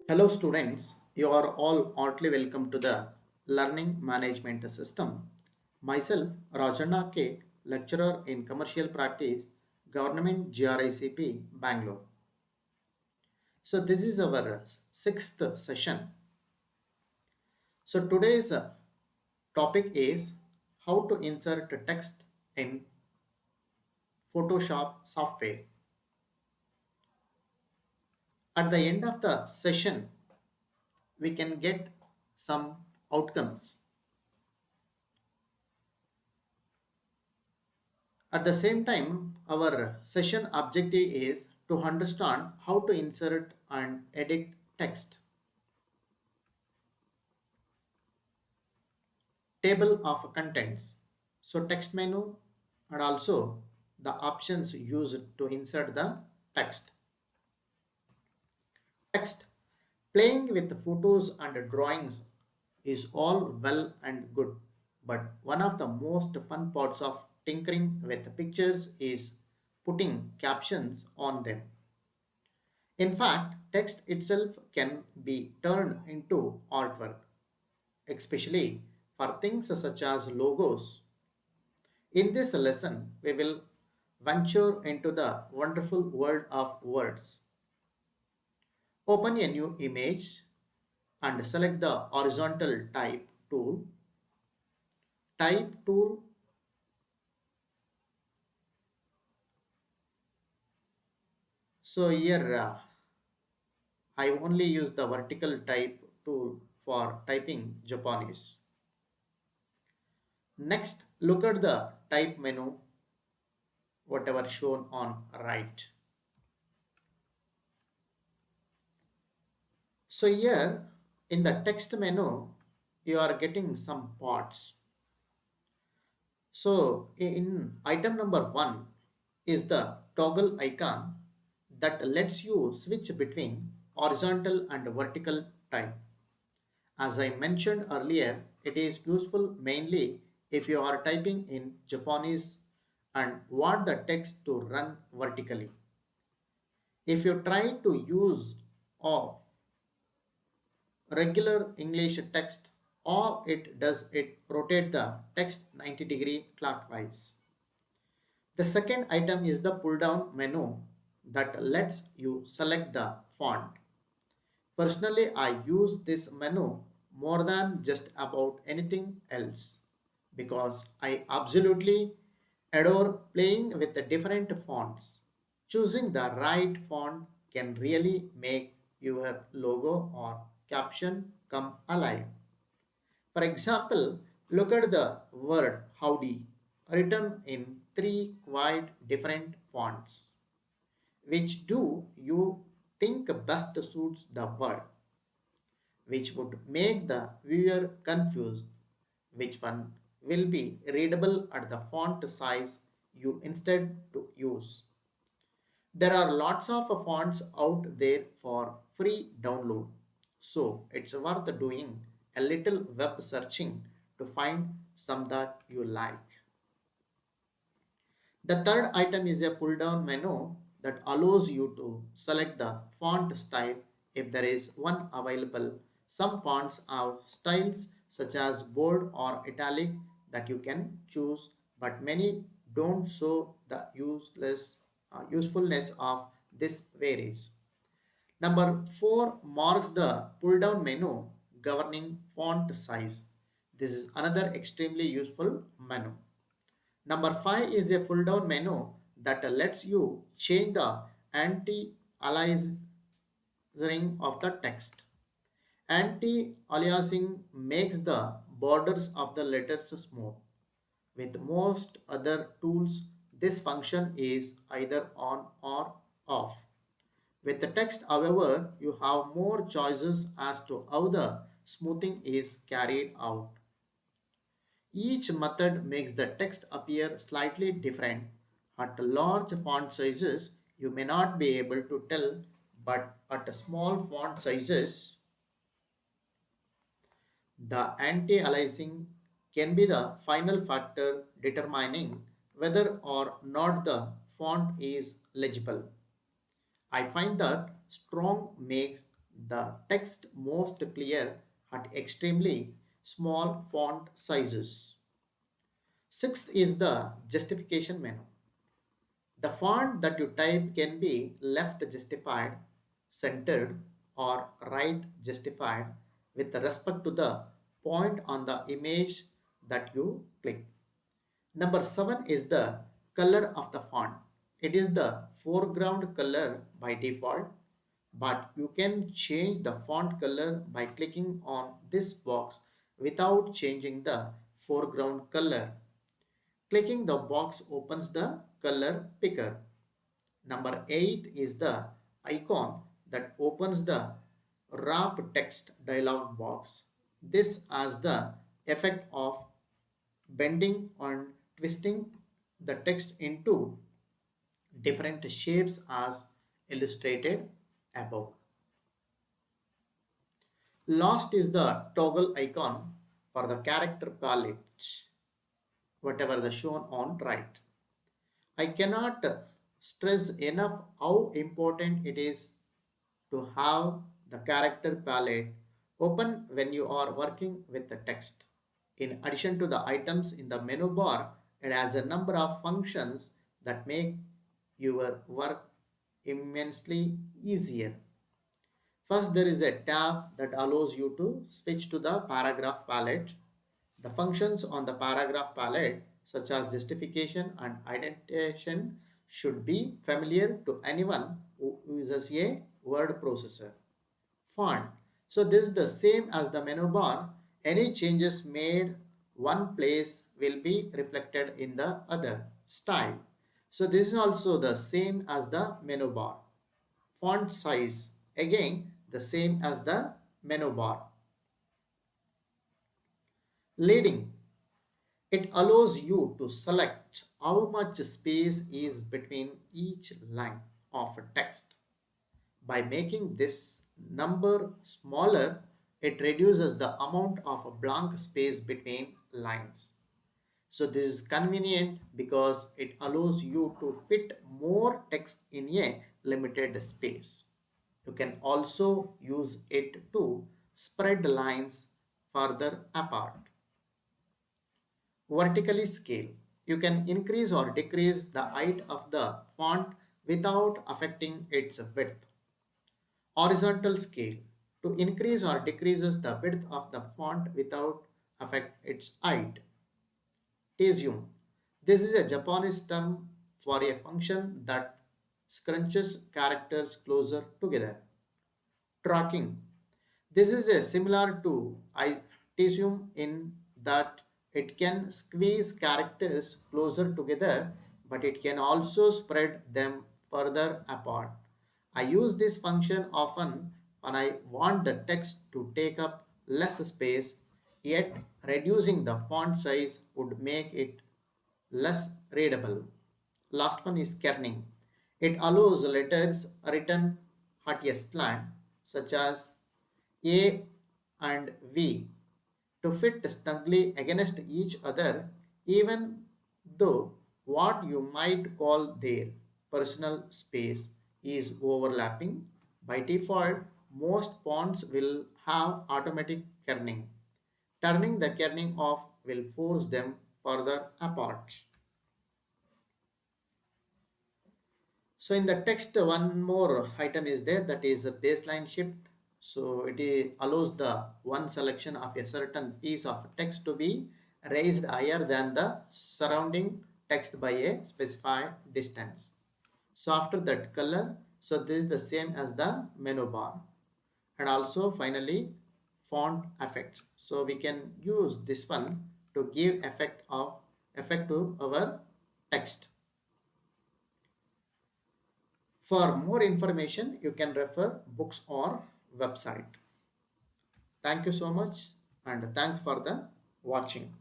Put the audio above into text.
Hello, students. You are all heartily welcome to the Learning Management System. Myself, Rajanna K, lecturer in Commercial Practice, Government GRICP, Bangalore. So, this is our sixth session. So, today's topic is how to insert text in Photoshop software. At the end of the session, we can get some outcomes. At the same time, our session objective is to understand how to insert and edit text, table of contents, so text menu, and also the options used to insert the text. Text. Playing with photos and drawings is all well and good, but one of the most fun parts of tinkering with pictures is putting captions on them. In fact, text itself can be turned into artwork, especially for things such as logos. In this lesson, we will venture into the wonderful world of words. Open a new image and select the horizontal type tool. Type tool. So here I only use the vertical type tool for typing Japanese. Next, look at the type menu, whatever shown on right. So here in the text menu, you are getting some parts. So in item number one is the toggle icon that lets you switch between horizontal and vertical type. As I mentioned earlier, it is useful mainly if you are typing in Japanese and want the text to run vertically. If you try to use a regular English text, all it does it rotate the text 90-degree clockwise. The second item is the pull down menu that lets you select the font. Personally, I use this menu more than just about anything else because I absolutely adore playing with the different fonts. Choosing the right font can really make your logo or caption come alive. For example, look at the word howdy written in three quite different fonts. Which do you think best suits the word? Which would make the viewer confused? Which one will be readable at the font size you instead to use? There are lots of fonts out there for free download, so it's worth doing a little web searching to find some that you like. The third item is a pull down menu that allows you to select the font style if there is one available. Some fonts have styles such as bold or italic that you can choose, but many don't, so the usefulness of this varies. Number 4 marks the pull down menu governing font size. This is another extremely useful menu. Number 5 is a pull down menu that lets you change the anti-aliasing of the text. Anti-aliasing makes the borders of the letters smooth. With most other tools, this function is either on or off. With the text, however, you have more choices as to how the smoothing is carried out. Each method makes the text appear slightly different. At large font sizes, you may not be able to tell, but at small font sizes, the anti-aliasing can be the final factor determining whether or not the font is legible. I find that strong makes the text most clear at extremely small font sizes. Sixth is the justification menu. The font that you type can be left justified, centered, or right justified with respect to the point on the image that you click. Number 7 is the color of the font. It is the foreground color by default, but you can change the font color by clicking on this box without changing the foreground color. Clicking the box opens the color picker. Number 8 is the icon that opens the wrap text dialog box. This has the effect of bending and twisting the text into different shapes as illustrated above. Last is the toggle icon for the character palette, whatever the shown on right. I cannot stress enough how important it is to have the character palette open when you are working with the text. In addition to the items in the menu bar, it has a number of functions that make your work immensely easier. First, there is a tab that allows you to switch to the paragraph palette. The functions on the paragraph palette, such as justification and indentation, should be familiar to anyone who uses a word processor. Font. So this is the same as the menu bar. Any changes made one place will be reflected in the other. Style. So this is also the same as the menu bar. Font size. Again, the same as the menu bar. Leading. It allows you to select how much space is between each line of a text. By making this number smaller, it reduces the amount of blank space between lines. So this is convenient because it allows you to fit more text in a limited space. You can also use it to spread lines further apart. Vertically scale. You can increase or decrease the height of the font without affecting its width. Horizontal scale. To increase or decreases the width of the font without affect its height. Tesium. This is a Japanese term for a function that scrunches characters closer together. Tracking. This is a similar to Itesium in that it can squeeze characters closer together, but it can also spread them further apart. I use this function often when I want the text to take up less space, yet reducing the font size would make it less readable. Last one is kerning. It allows letters written at a slant, such as A and V, to fit snugly against each other, even though what you might call their personal space is overlapping. By default, most fonts will have automatic kerning. Turning the kerning off will force them further apart. So in the text, one more item is there, that is a baseline shift. So allows the one selection of a certain piece of text to be raised higher than the surrounding text by a specified distance. So after that color, so this is the same as the menu bar. And also finally font effect. So we can use this one to give effect to our text. For more information, you can refer books or website. Thank you so much and thanks for the watching.